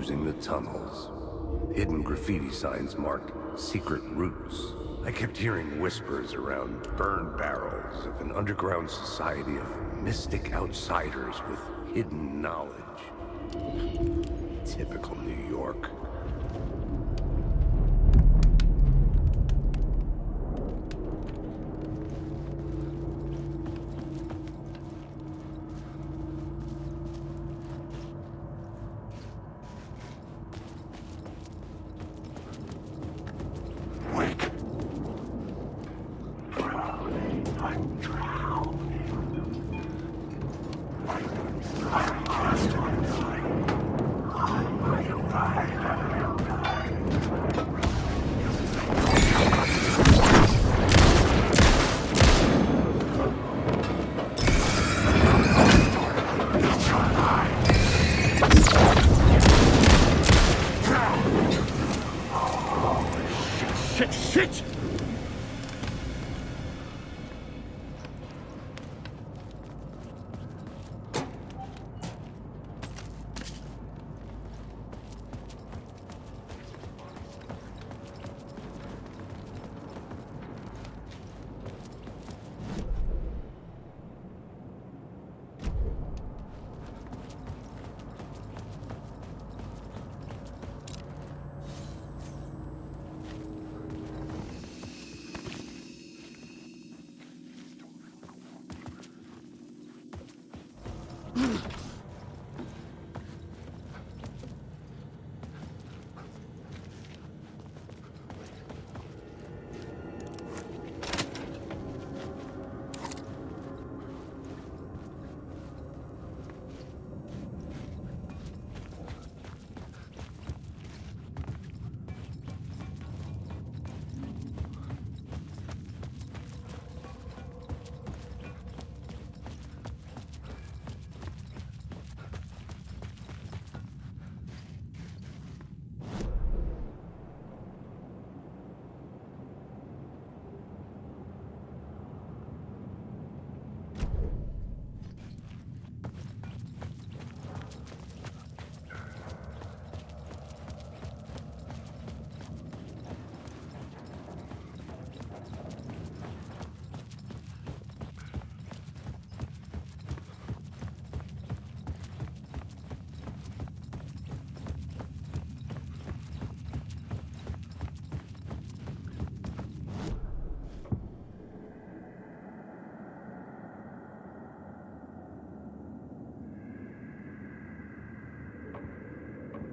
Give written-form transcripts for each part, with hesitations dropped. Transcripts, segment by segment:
using the tunnels. Hidden graffiti signs marked secret routes. I kept hearing whispers around burned barrels of an underground society of mystic outsiders with hidden knowledge. Typical New York. Shit!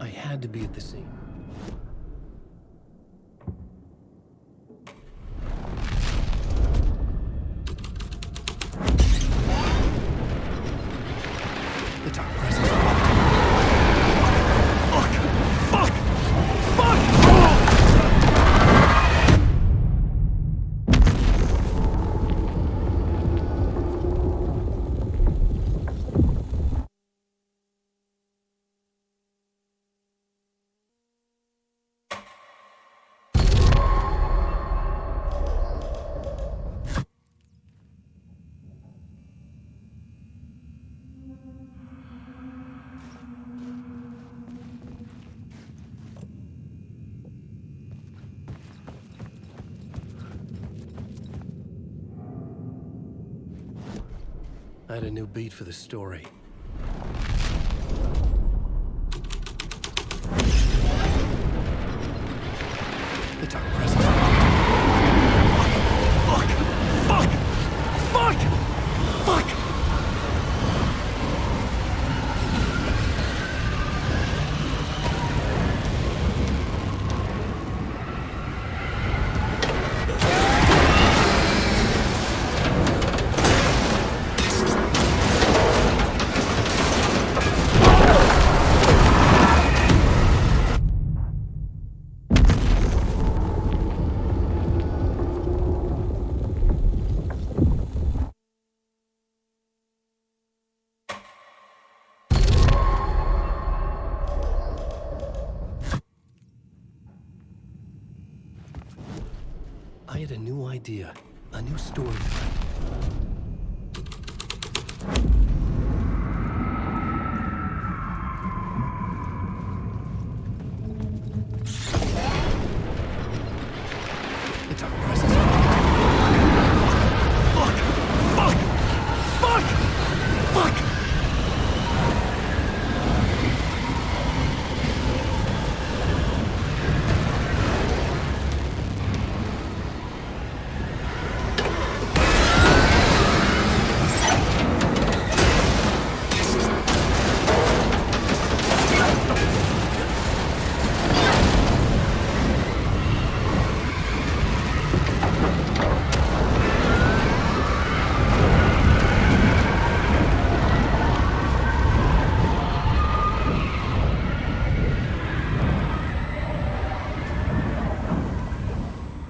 I had to be at the scene. The top presses. Fuck! I had a new beat for the story. The top presses. Fuck! I had a new idea, a new story thread.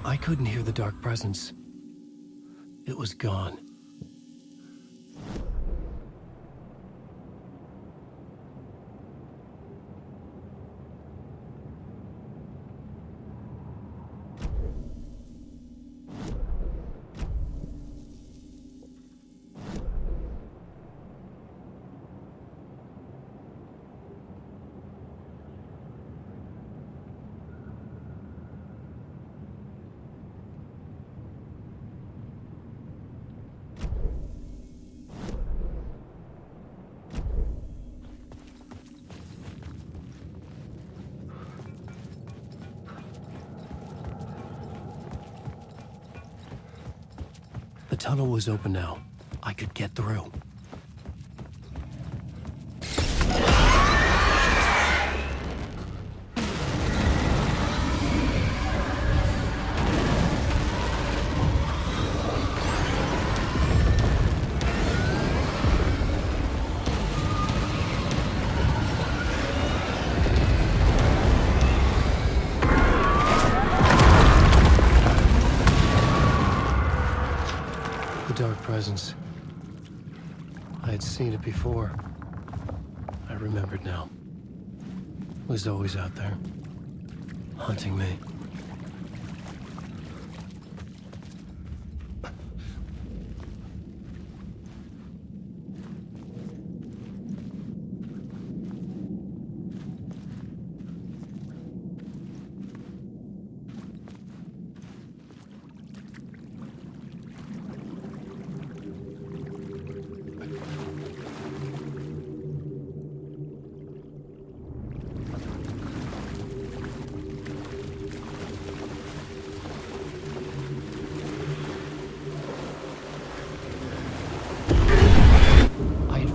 I couldn't hear the dark presence. It was gone. The tunnel was open now. I could get through. Dark presence. I had seen it before. I remembered now. It was always out there, hunting me.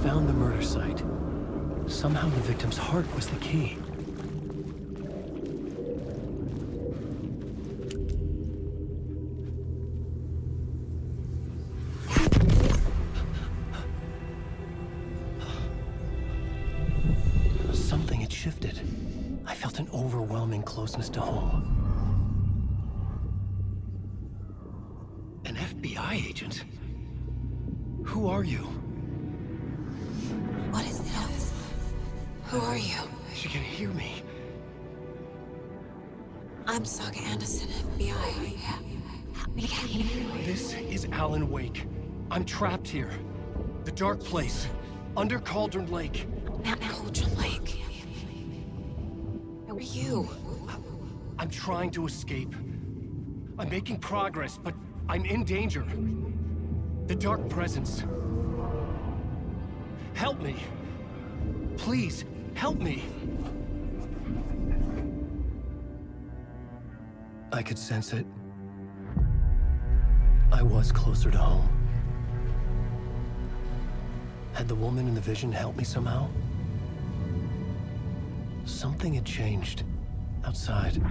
Found the murder site. Somehow the victim's heart was the key. Something had shifted. I felt an overwhelming closeness to home. An FBI agent? Who are you? What is this? Who are you? She can hear me. I'm Saga Anderson, FBI. This is Alan Wake. I'm trapped here. The dark place. Under Cauldron Lake. Mount Cauldron Lake. Who are you? I'm trying to escape. I'm making progress, but I'm in danger. The dark presence. Help me. Please, help me. I could sense it. I was closer to home. Had the woman in the vision helped me somehow? Something had changed. Outside.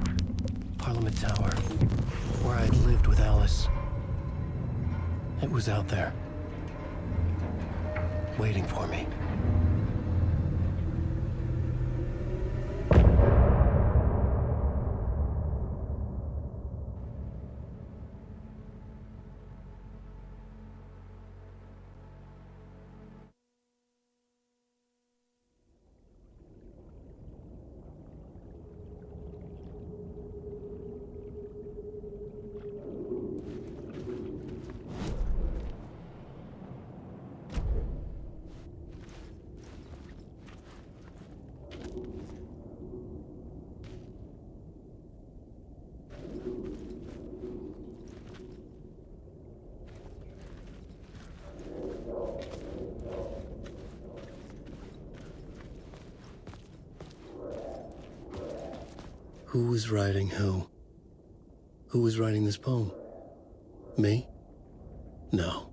Parliament Tower. Where I'd lived with Alice. It was out there. Waiting for me. Who was writing who? Who was writing this poem? Me? No.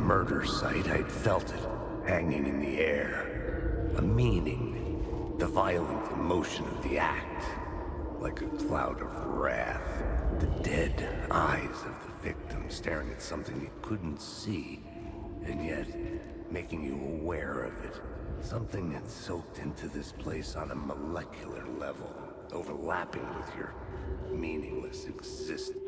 murder site, I'd felt it, hanging in the air. A meaning, the violent emotion of the act. Like a cloud of wrath. The dead eyes of the victim staring at something you couldn't see, and yet making you aware of it. Something that soaked into this place on a molecular level, overlapping with your meaningless existence.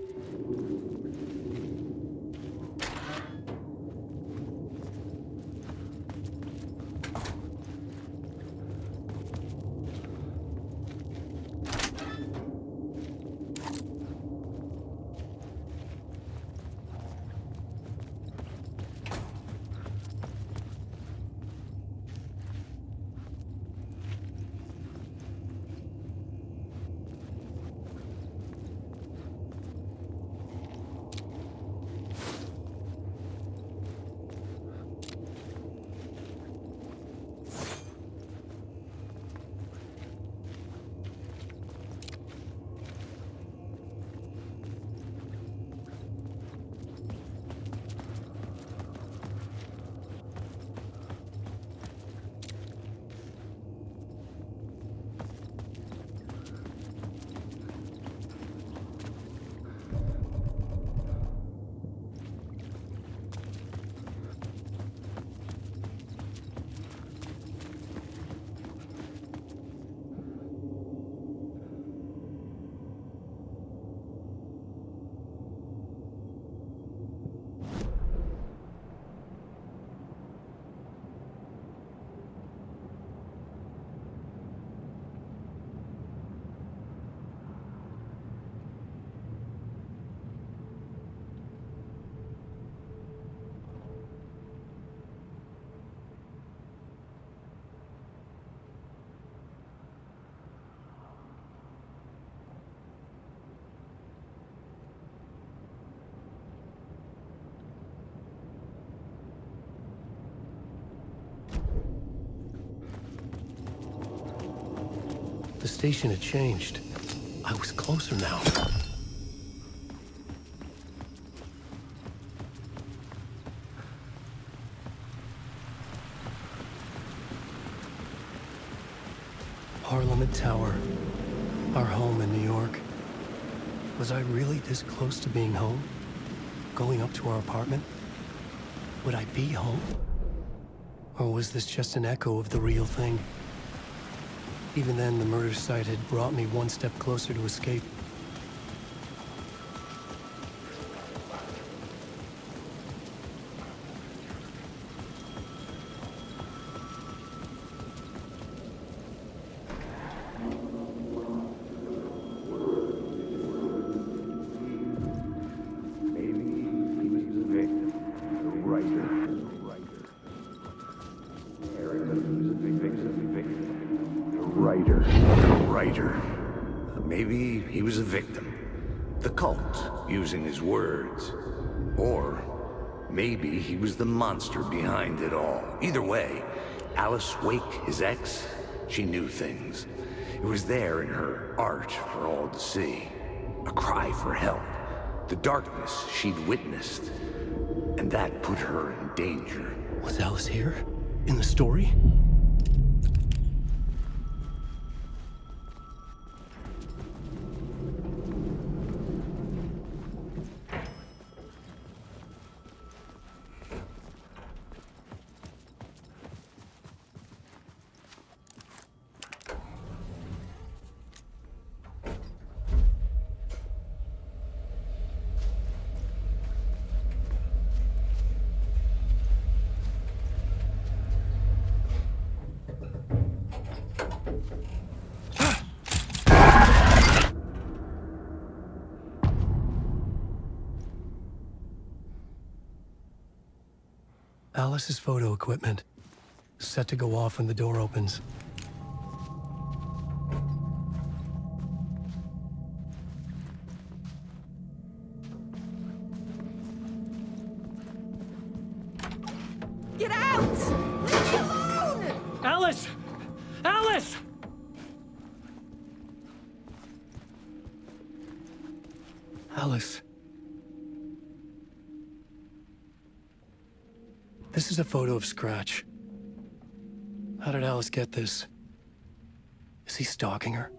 The station had changed. I was closer now. Parliament Tower. Our home in New York. Was I really this close to being home? Going up to our apartment? Would I be home? Or was this just an echo of the real thing? Even then, the murder site had brought me one step closer to escape. Maybe he was a victim. The cult, using his words. Or maybe he was the monster behind it all. Either way, Alice Wake, his ex, she knew things. It was there in her art for all to see. A cry for help. The darkness she'd witnessed. And that put her in danger. Was Alice here? In the story? Alice's photo equipment. Set to go off when the door opens. Get out! Leave me alone! Alice! Alice! Alice. This is a photo of Scratch. How did Alice get this? Is he stalking her?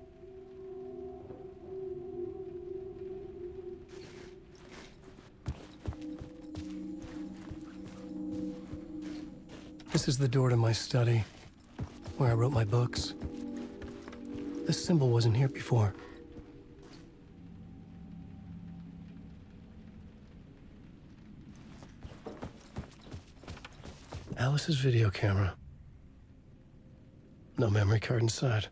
This is the door to my study, where I wrote my books. This symbol wasn't here before. Alice's video camera. No memory card inside.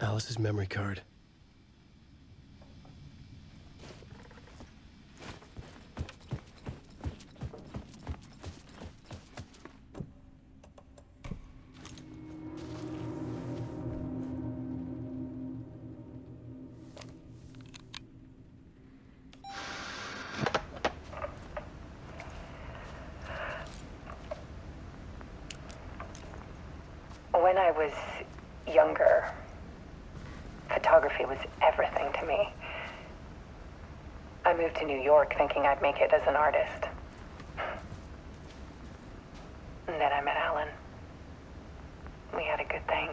Alice's memory card. When I was younger, photography was everything to me. I moved to New York thinking I'd make it as an artist. And then I met Alan. We had a good thing.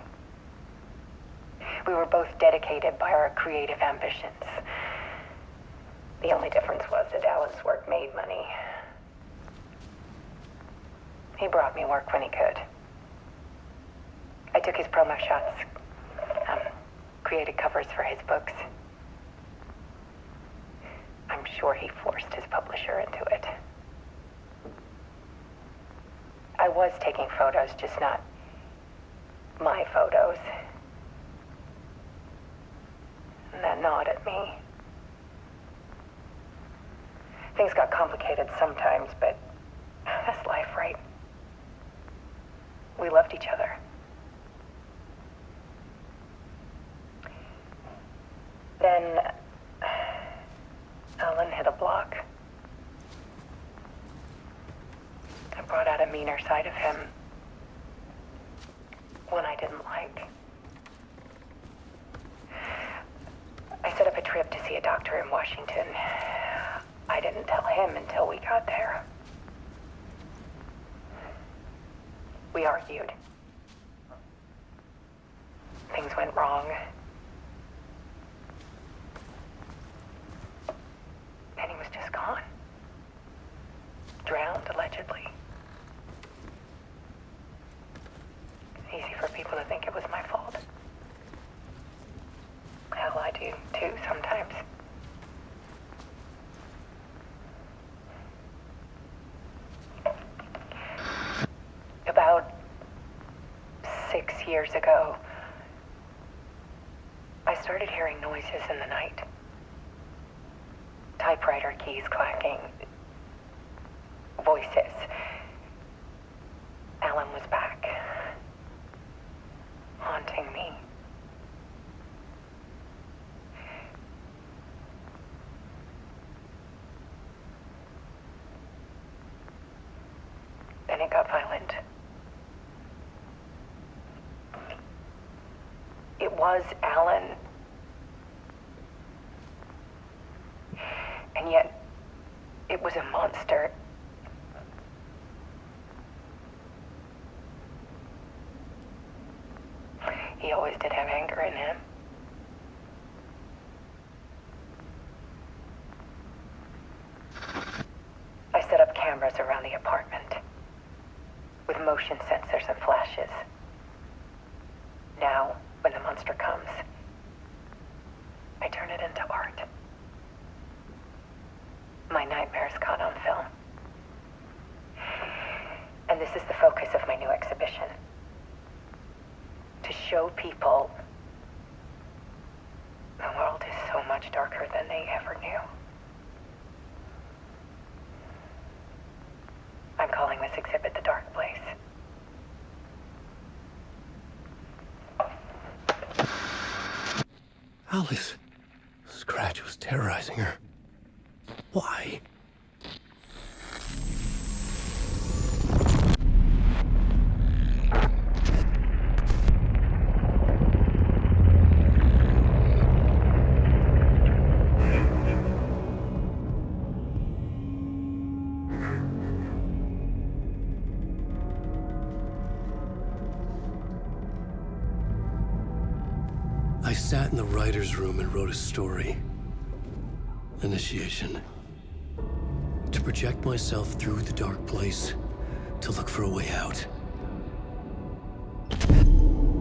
We were both dedicated by our creative ambitions. The only difference was that Alan's work made money. He brought me work when he could. I took his promo shots, created covers for his books. I'm sure he forced his publisher into it. I was taking photos, just not my photos. And that gnawed at me. Things got complicated sometimes, but that's life, right? We loved each other. Then Alan hit a block. I brought out a meaner side of him. One I didn't like. I set up a trip to see a doctor in Washington. I didn't tell him until we got there. We argued. Things went wrong. And he was just gone. Drowned, allegedly. It's easy for people to think it was my fault. Hell, I do too sometimes. About 6 years ago, I started hearing noises in the night. Typewriter keys clacking. Voices. Alan was back. Haunting me. Then it got violent. It was Alan. And yet, it was a monster. He always did have anger in him. I set up cameras around the apartment with motion sensors and flashes. Now, when the monster comes, I turn it into art. My nightmares caught on film. And this is the focus of my new exhibition. To show people the world is so much darker than they ever knew. I'm calling this exhibit The Dark Place. Alice. Scratch was terrorizing her. Why? I sat in the writer's room and wrote a story. Initiation. To project myself through the dark place, to look for a way out.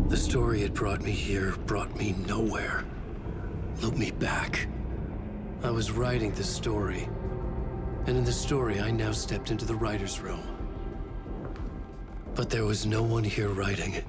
The story had brought me here, brought me nowhere. Looped me back. I was writing the story. And in the story, I now stepped into the writer's room. But there was no one here writing it.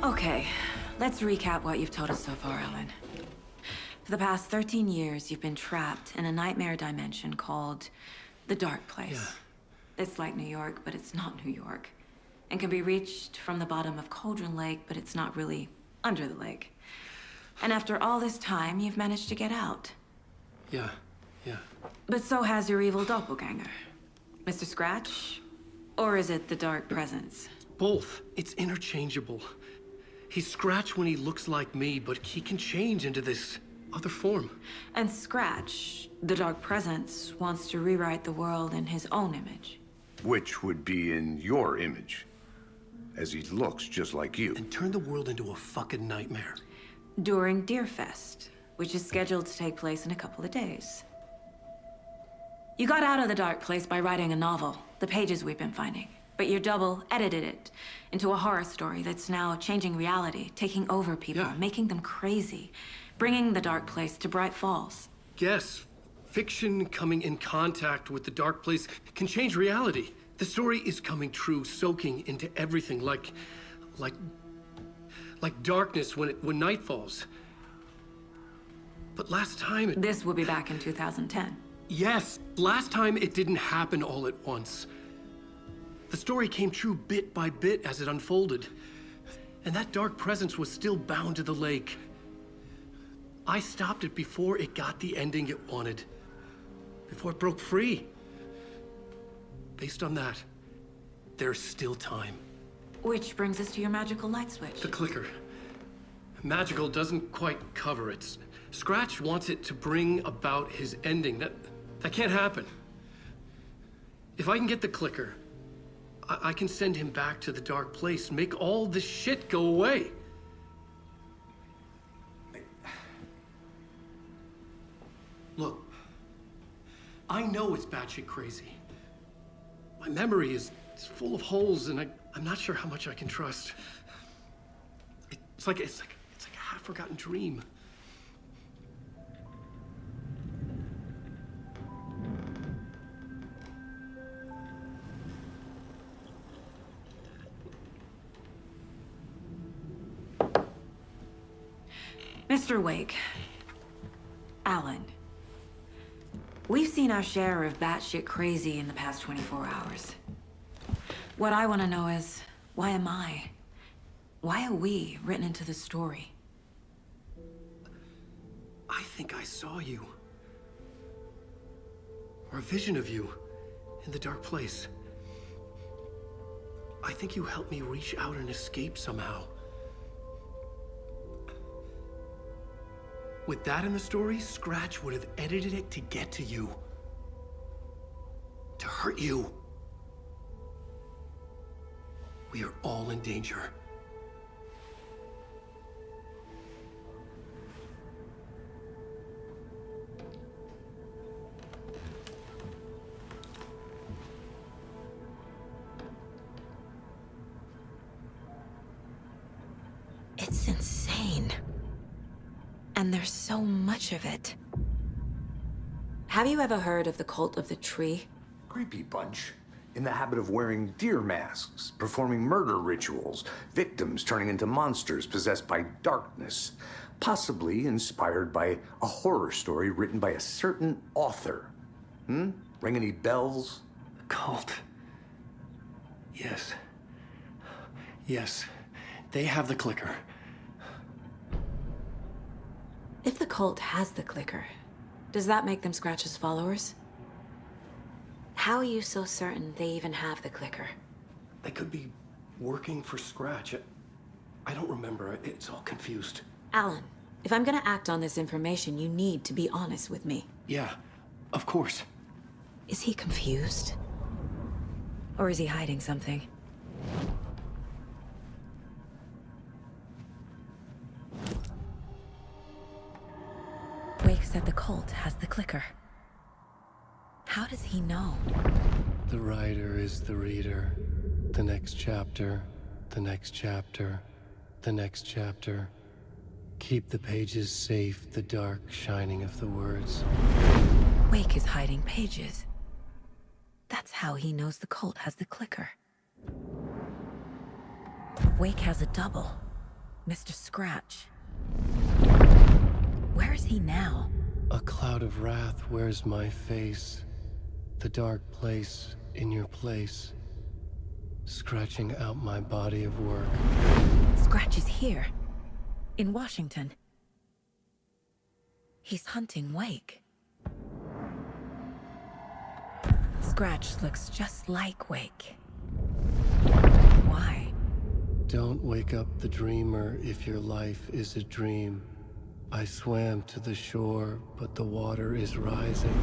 Okay, let's recap what you've told us so far, Alan. For the past 13 years, you've been trapped in a nightmare dimension called the Dark Place. Yeah. It's like New York, but it's not New York. And can be reached from the bottom of Cauldron Lake, but it's not really under the lake. And after all this time, you've managed to get out. Yeah. But so has your evil doppelganger. Mr. Scratch? Or is it the Dark Presence? Both. It's interchangeable. He's Scratch when he looks like me, but he can change into this other form. And Scratch, the Dark Presence, wants to rewrite the world in his own image. Which would be in your image, as he looks just like you. And turn the world into a fucking nightmare. During Deerfest, which is scheduled to take place in a couple of days. You got out of the Dark Place by writing a novel, the pages we've been finding. But your double edited it into a horror story that's now changing reality, taking over people, Yeah. making them crazy, bringing the Dark Place to Bright Falls. Yes, fiction coming in contact with the dark place can change reality. The story is coming true, soaking into everything like darkness when night falls. But last time This will be back in 2010. Yes, last time it didn't happen all at once. The story came true bit by bit as it unfolded. And that dark presence was still bound to the lake. I stopped it before it got the ending it wanted. Before it broke free. Based on that, there's still time. Which brings us to your magical light switch. The clicker. Magical doesn't quite cover it. Scratch wants it to bring about his ending. That can't happen. If I can get the clicker, I can send him back to the dark place, make all this shit go away. Look, I know it's batshit crazy. My memory is full of holes, and I'm not sure how much I can trust. It's like a half-forgotten dream. Mr. Wake, Alan, we've seen our share of batshit crazy in the past 24 hours. What I want to know is, why am I? Why are we written into the story? I think I saw you. Or a vision of you in the dark place. I think you helped me reach out and escape somehow. With that in the story, Scratch would have edited it to get to you. To hurt you. We are all in danger. It's insane. And there's so much of it. Have you ever heard of the Cult of the Tree? Creepy bunch. In the habit of wearing deer masks, performing murder rituals, victims turning into monsters possessed by darkness, possibly inspired by a horror story written by a certain author. Ring any bells? Cult. Yes. Yes. They have the clicker. If the cult has the clicker, does that make them Scratch's followers? How are you so certain they even have the clicker? They could be working for Scratch. I don't remember. It's all confused. Alan, if I'm gonna act on this information, you need to be honest with me. Yeah, of course. Is he confused? Or is he hiding something? Wake said the cult has the clicker. How does he know? The writer is the reader. The next chapter, the next chapter, the next chapter. Keep the pages safe, the dark shining of the words. Wake is hiding pages. That's how he knows the cult has the clicker. Wake has a double. Mr. Scratch. Where is he now? A cloud of wrath wears my face. The dark place in your place. Scratching out my body of work. Scratch is here. In Washington. He's hunting Wake. Scratch looks just like Wake. Why? Don't wake up the dreamer if your life is a dream. I swam to the shore, but the water is rising.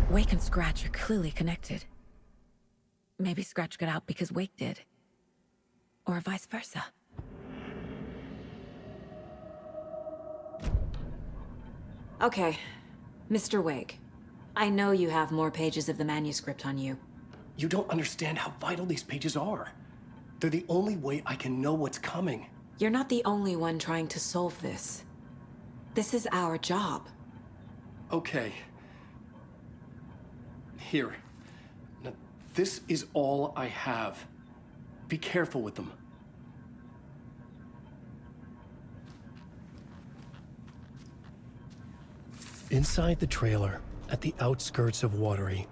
Wake and Scratch are clearly connected. Maybe Scratch got out because Wake did. Or vice versa. Okay, Mr. Wake. I know you have more pages of the manuscript on you. You don't understand how vital these pages are. They're the only way I can know what's coming. You're not the only one trying to solve this. This is our job. Okay. Here. Now, this is all I have. Be careful with them. Inside the trailer, at the outskirts of Watery,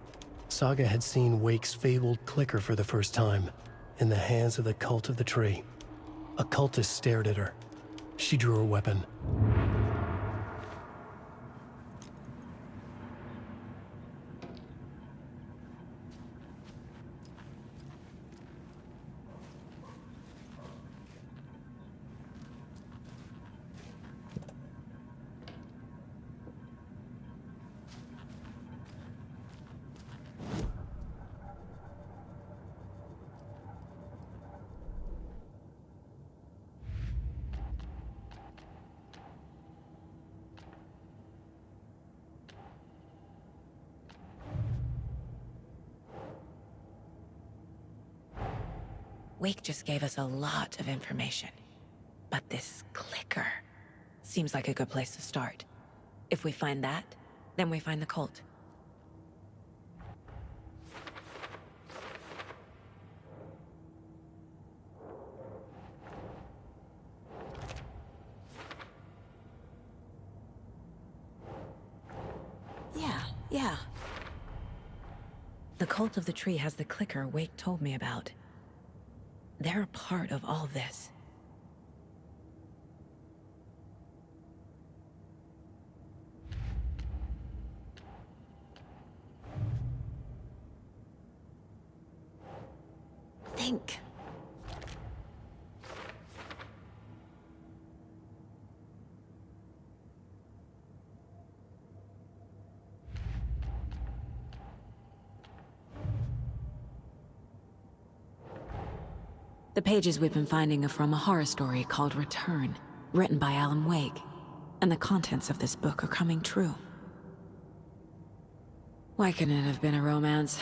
Saga had seen Wake's fabled clicker for the first time, in the hands of the Cult of the Tree. A cultist stared at her. She drew her weapon. Wake just gave us a lot of information. But this clicker seems like a good place to start. If we find that, then we find the cult. Yeah. The Cult of the Tree has the clicker Wake told me about. They're a part of all this. Think. The pages we've been finding are from a horror story called Return, written by Alan Wake. And the contents of this book are coming true. Why couldn't it have been a romance?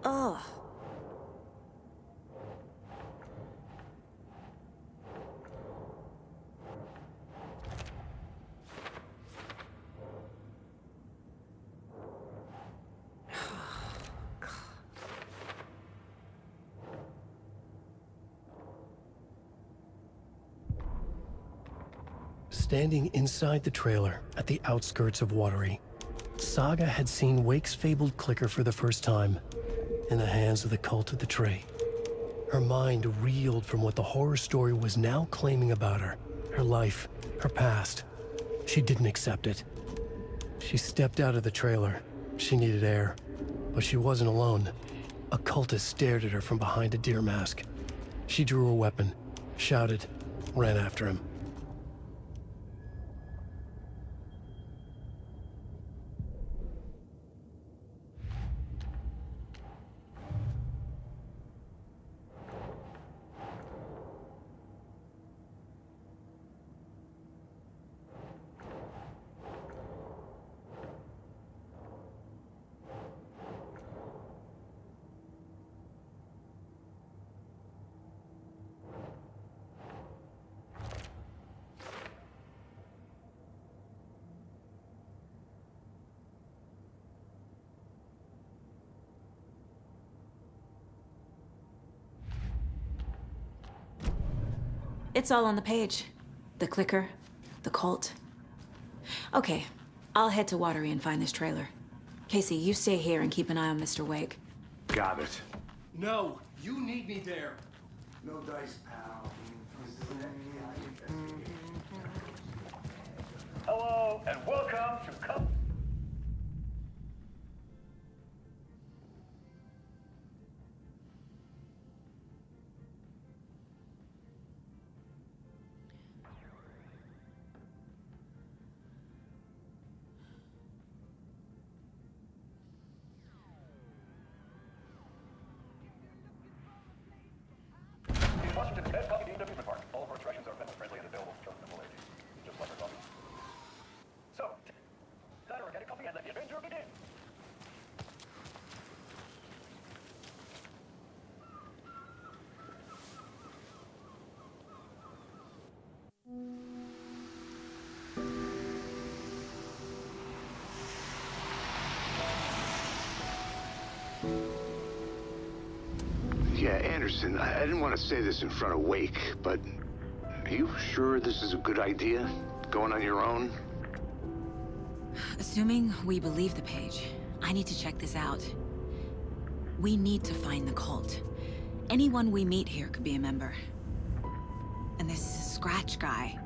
Oh. Standing inside the trailer at the outskirts of Watery, Saga had seen Wake's fabled clicker for the first time, in the hands of the Cult of the Tree. Her mind reeled from what the horror story was now claiming about her, her life, her past. She didn't accept it. She stepped out of the trailer. She needed air, but she wasn't alone. A cultist stared at her from behind a deer mask. She drew her weapon, shouted, ran after him. It's all on the page. The clicker, the cult. Okay, I'll head to Watery and find this trailer. Casey, you stay here and keep an eye on Mr. Wake. Got it. No, you need me there. No dice, pal. Hello, and welcome to Come. Washington, copy and let the adventure begin. Yeah, Anderson, I didn't want to say this in front of Wake, but are you sure this is a good idea? Going on your own? Assuming we believe the page, I need to check this out. We need to find the cult. Anyone we meet here could be a member. And this Scratch guy.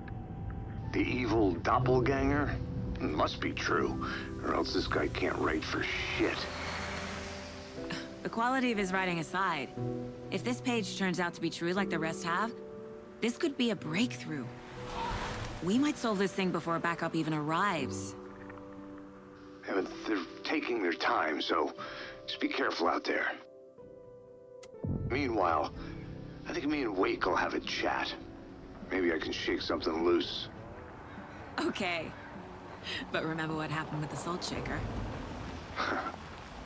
The evil doppelganger? Must be true, or else this guy can't write for shit. The quality of his writing aside, if this page turns out to be true like the rest have, this could be a breakthrough. We might solve this thing before backup even arrives. Yeah, but they're taking their time, so just be careful out there. Meanwhile, I think me and Wake will have a chat. Maybe I can shake something loose. Okay. But remember what happened with the Salt Shaker?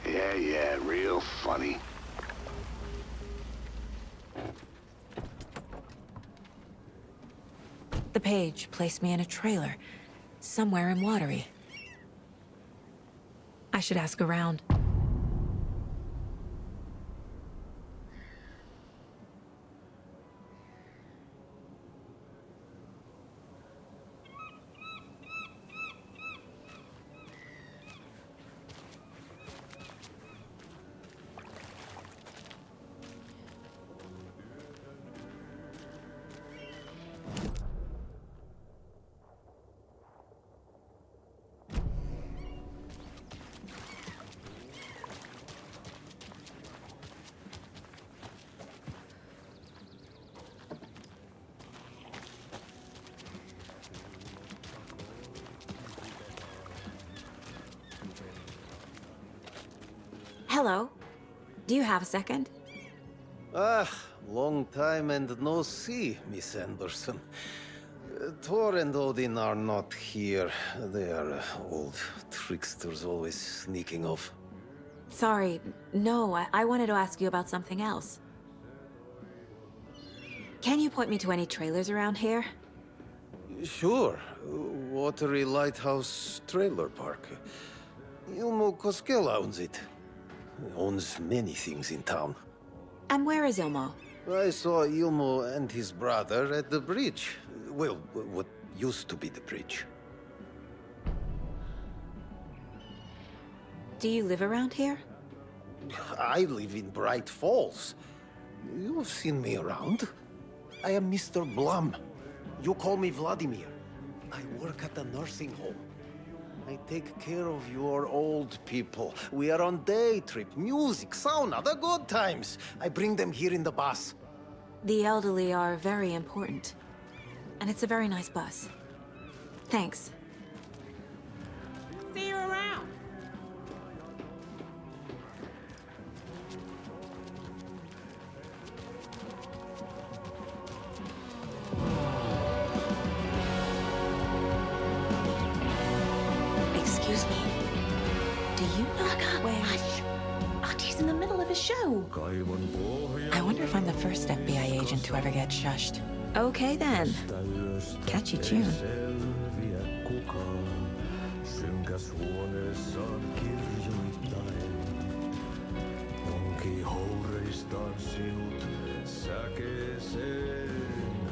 Yeah, real funny. The page placed me in a trailer, somewhere in Watery. I should ask around. Hello. Do you have a second? Ah, long time and no see, Miss Anderson. Thor and Odin are not here. They are old tricksters always sneaking off. Sorry. No, I wanted to ask you about something else. Can you point me to any trailers around here? Sure. Watery Lighthouse Trailer Park. Ilmo Koskela owns it. Owns many things in town. And where is Ilmo? I saw Ilmo and his brother at the bridge. Well, what used to be the bridge. Do you live around here? I live in Bright Falls. You've seen me around. I am Mr. Blum. You call me Vladimir. I work at a nursing home. I take care of your old people. We are on day trip, music, sauna, the good times. I bring them here in the bus. The elderly are very important. And it's a very nice bus. Thanks. See you around. Excuse me. Do you know where... Hush. Archie's in the middle of a show. I wonder if I'm the first FBI agent to ever get shushed. Okay then. Catchy tune.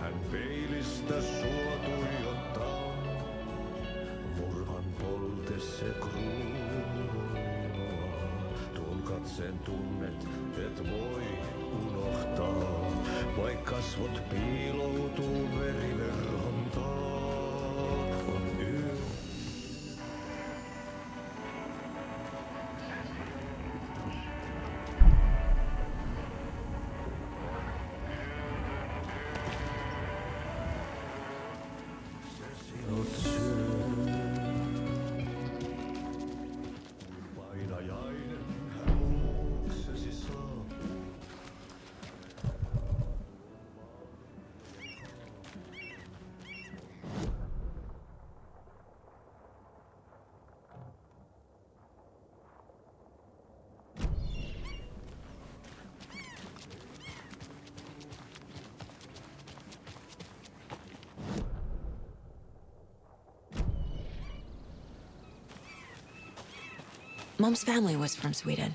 Hän peilistä sua tuijottaa, murhan poltessa kruunua. Tuon katseen tunnet, et voi unohtaa, vaik kasvot piiloutuu veriverhon taa. On yö. Sinut syö. Painajainen luoksesi saa. Mom's family was from Sweden.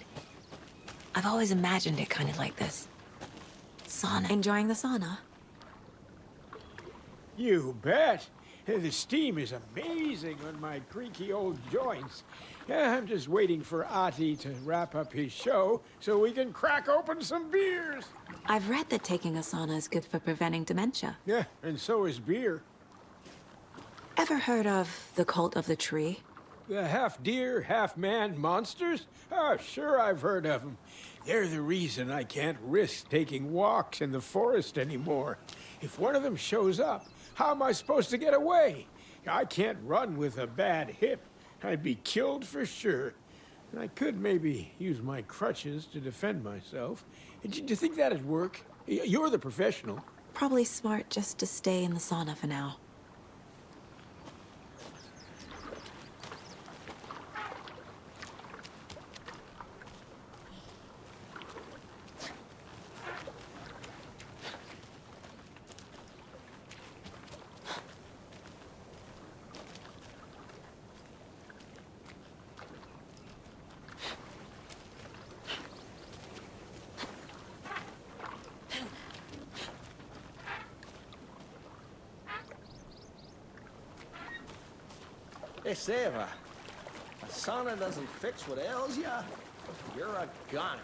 I've always imagined it kind of like this. Sauna. Enjoying the sauna? You bet. The steam is amazing on my creaky old joints. I'm just waiting for Ati to wrap up his show so we can crack open some beers. I've read that taking a sauna is good for preventing dementia. Yeah, and so is beer. Ever heard of the Cult of the Tree? The half-deer, half-man monsters? Oh, sure I've heard of them. They're the reason I can't risk taking walks in the forest anymore. If one of them shows up, how am I supposed to get away? I can't run with a bad hip. I'd be killed for sure. I could maybe use my crutches to defend myself. Do you think that'd work? You're the professional. Probably smart just to stay in the sauna for now. Hey, Seva. A sauna doesn't fix what ails ya. You're a goner.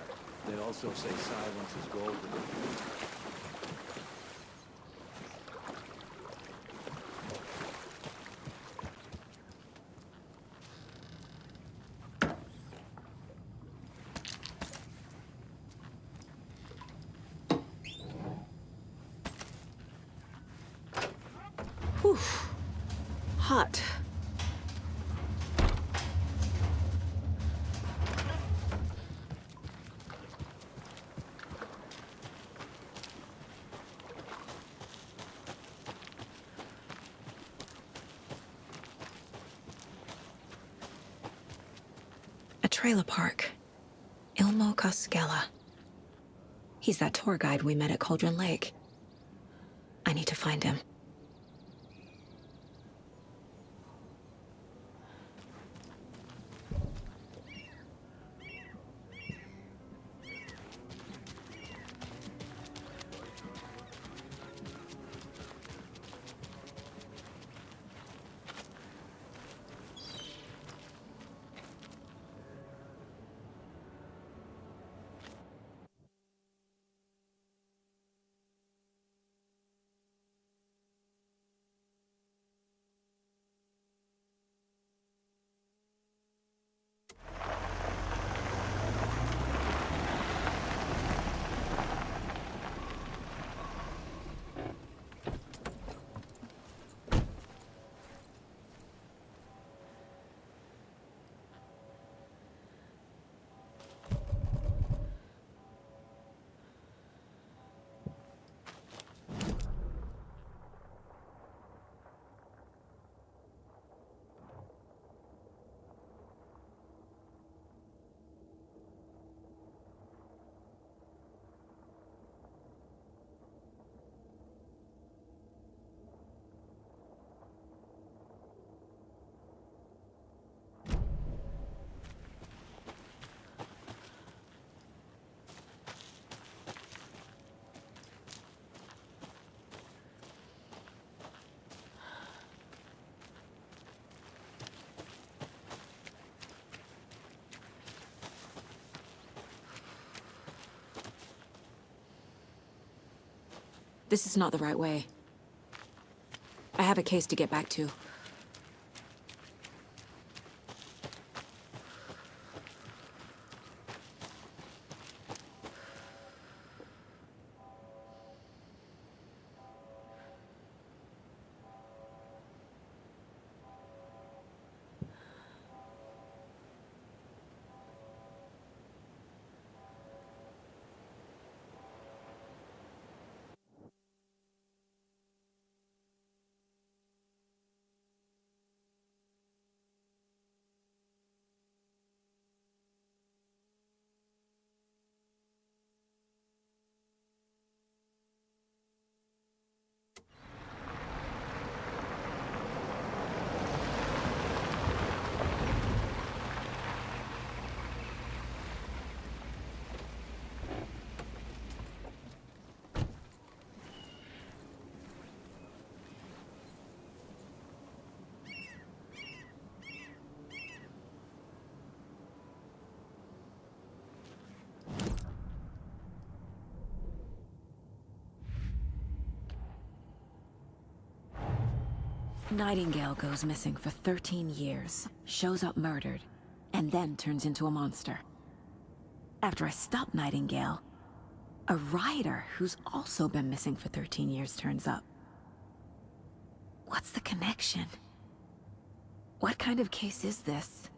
They also say silence is golden. Whew. Hot. A trailer park. Ilmo Koskela. He's that tour guide we met at Cauldron Lake. I need to find him. This is not the right way. I have a case to get back to. Nightingale goes missing for 13 years, shows up murdered, and then turns into a monster. After I stop Nightingale, a rider who's also been missing for 13 years turns up. What's the connection? What kind of case is this?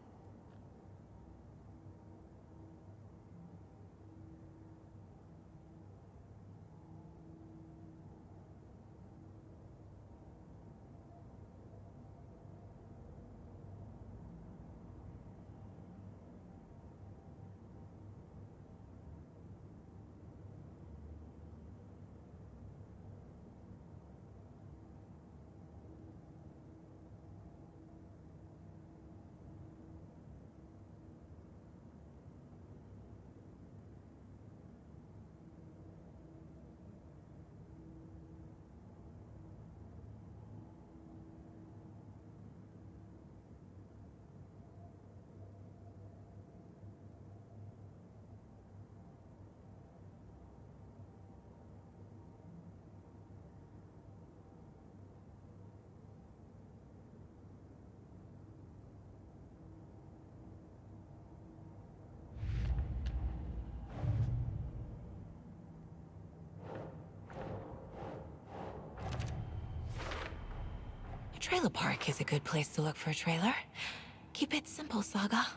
Trailer park is a good place to look for a trailer. Keep it simple, Saga.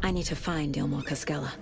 I need to find Ilmor Cascella.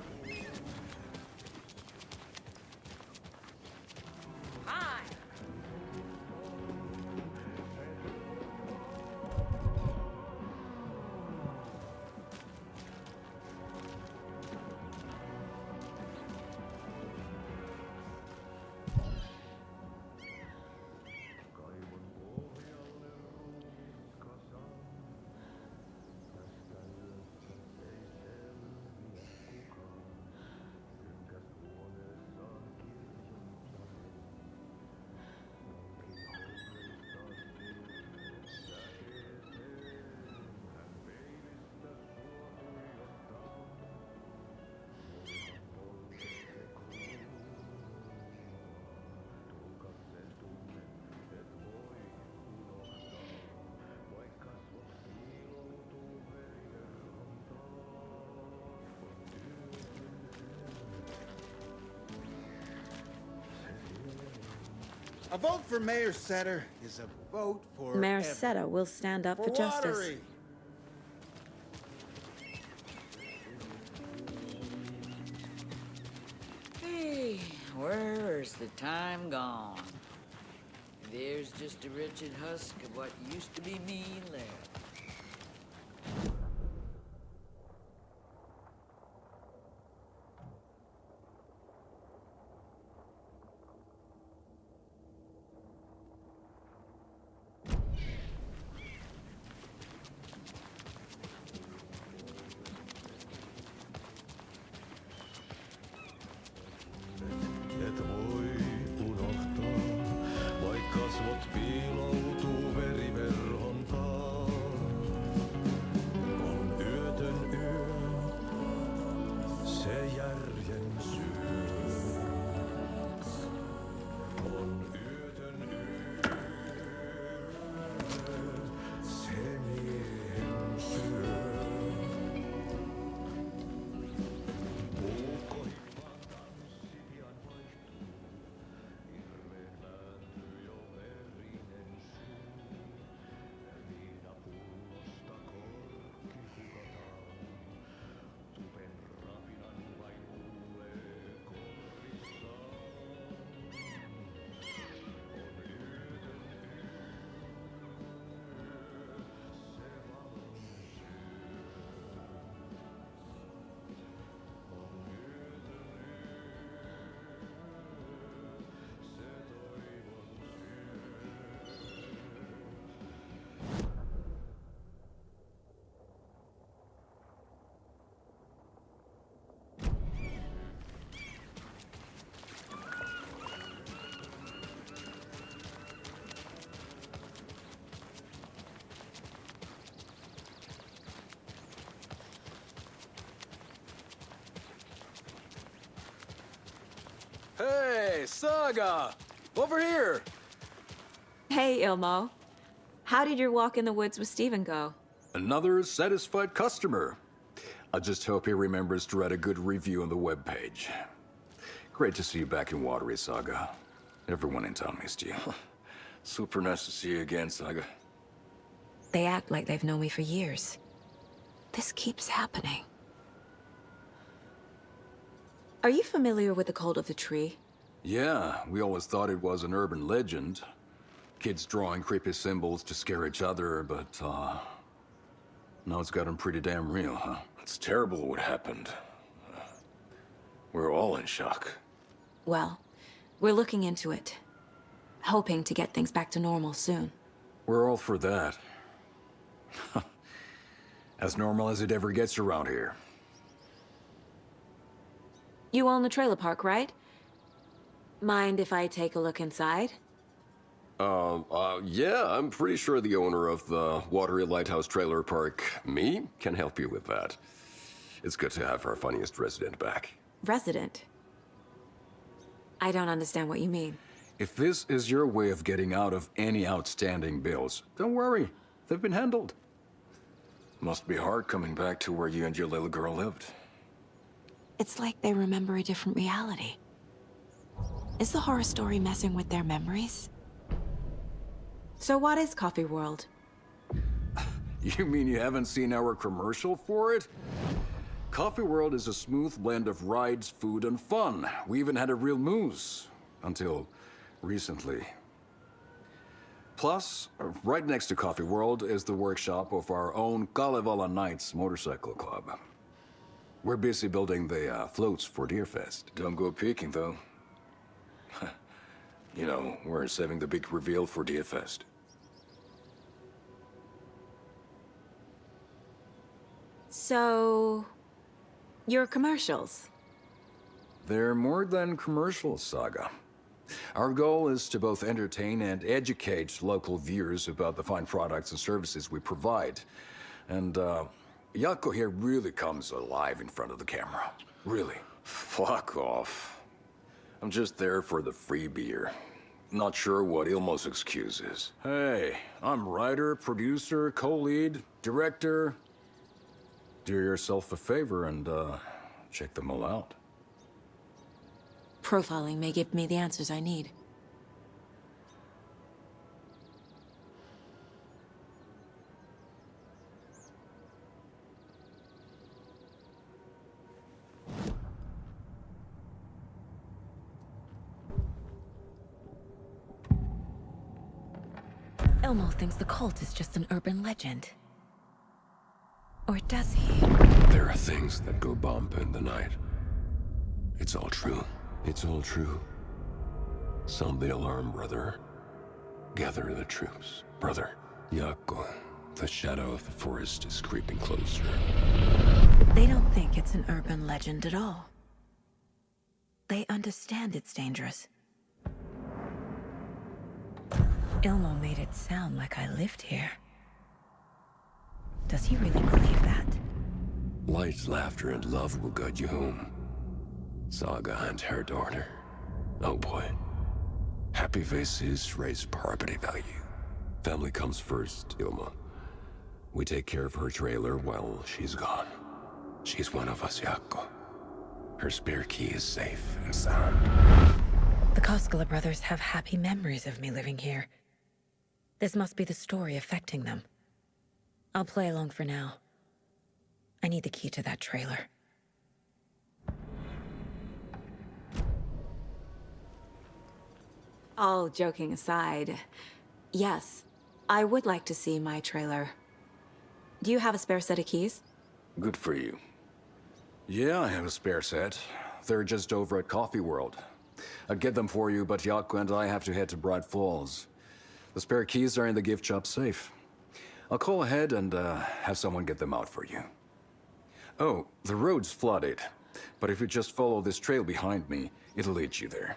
A vote for Mayor Setter is a vote for Mayor Seta will stand up for justice. Watery. Hey, where's the time gone? There's just a wretched husk of what used to be me left. Et voi unohtaa, vaikka kasvot piiloutuu veriverhon taa. On yötön yö, se järjen syö. On yötön yö, se miehen syö. Hey, Saga! Over here! Hey, Ilmo. How did your walk in the woods with Steven go? Another satisfied customer. I just hope he remembers to write a good review on the webpage. Great to see you back in Watery, Saga. Everyone in town missed you. Super nice to see you again, Saga. They act like they've known me for years. This keeps happening. Are you familiar with the Cult of the Tree? Yeah, we always thought it was an urban legend. Kids drawing creepy symbols to scare each other, but, now it's gotten pretty damn real, huh? It's terrible what happened. We're all in shock. Well, we're looking into it. Hoping to get things back to normal soon. We're all for that. As normal as it ever gets around here. You own the trailer park, right? Mind if I take a look inside? Yeah, I'm pretty sure the owner of the Watery Lighthouse Trailer Park, me, can help you with that. It's good to have our funniest resident back. Resident? I don't understand what you mean. If this is your way of getting out of any outstanding bills, don't worry. They've been handled. Must be hard coming back to where you and your little girl lived. It's like they remember a different reality. Is the horror story messing with their memories? So what is Coffee World? You mean you haven't seen our commercial for it? Coffee World is a smooth blend of rides, food, and fun. We even had a real moose. Until recently. Plus, right next to Coffee World is the workshop of our own Kalevala Knights Motorcycle Club. We're busy building the floats for Deerfest. Don't go peeking, though. You know, we're saving the big reveal for Deerfest. So... your commercials? They're more than commercials, Saga. Our goal is to both entertain and educate local viewers about the fine products and services we provide. And, Jaakko here really comes alive in front of the camera. Really. Fuck off. I'm just there for the free beer. Not sure what Ilmo's excuse is. Hey, I'm writer, producer, co-lead, director. Do yourself a favor and, check them all out. Profiling may give me the answers I need. Ilmo thinks the cult is just an urban legend. Or does he? There are things that go bump in the night. It's all true. It's all true. Sound the alarm, brother. Gather the troops, brother. Jaakko, the shadow of the forest is creeping closer. They don't think it's an urban legend at all. They understand it's dangerous. Ilmo made it sound like I lived here. Does he really believe that? Light, laughter, and love will guide you home. Saga and her daughter. Oh boy. Happy faces raise property value. Family comes first, Ilma. We take care of her trailer while she's gone. She's one of us, Jaakko. Her spare key is safe and sound. The Koskela brothers have happy memories of me living here. This must be the story affecting them. I'll play along for now. I need the key to that trailer. All joking aside, yes, I would like to see my trailer. Do you have a spare set of keys? Good for you. Yeah, I have a spare set. They're just over at Coffee World. I'd get them for you, but Jaakko and I have to head to Bright Falls. The spare keys are in the gift shop safe. I'll call ahead and have someone get them out for you. Oh, the road's flooded, but if you just follow this trail behind me, it'll lead you there.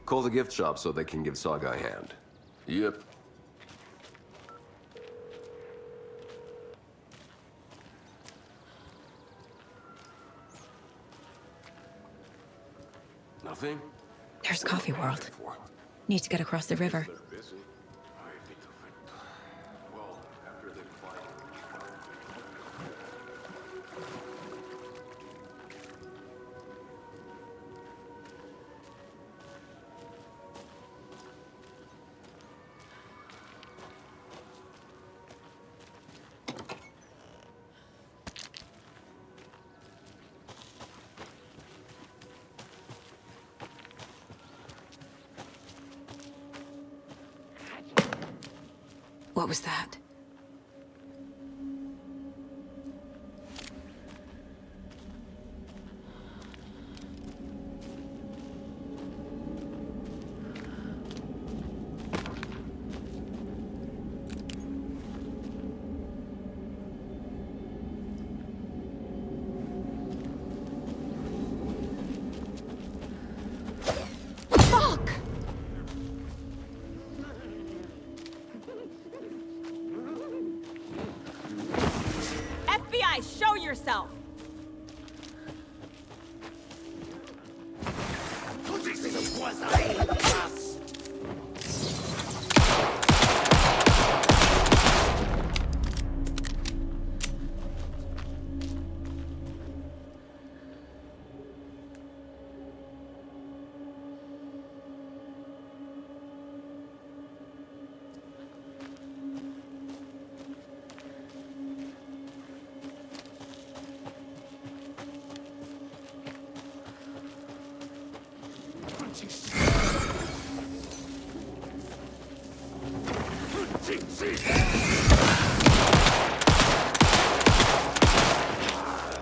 Call the gift shop so they can give Saga a hand. Yep. Nothing? There's Coffee World. Need to get across the river. What was that? Show yourself! See.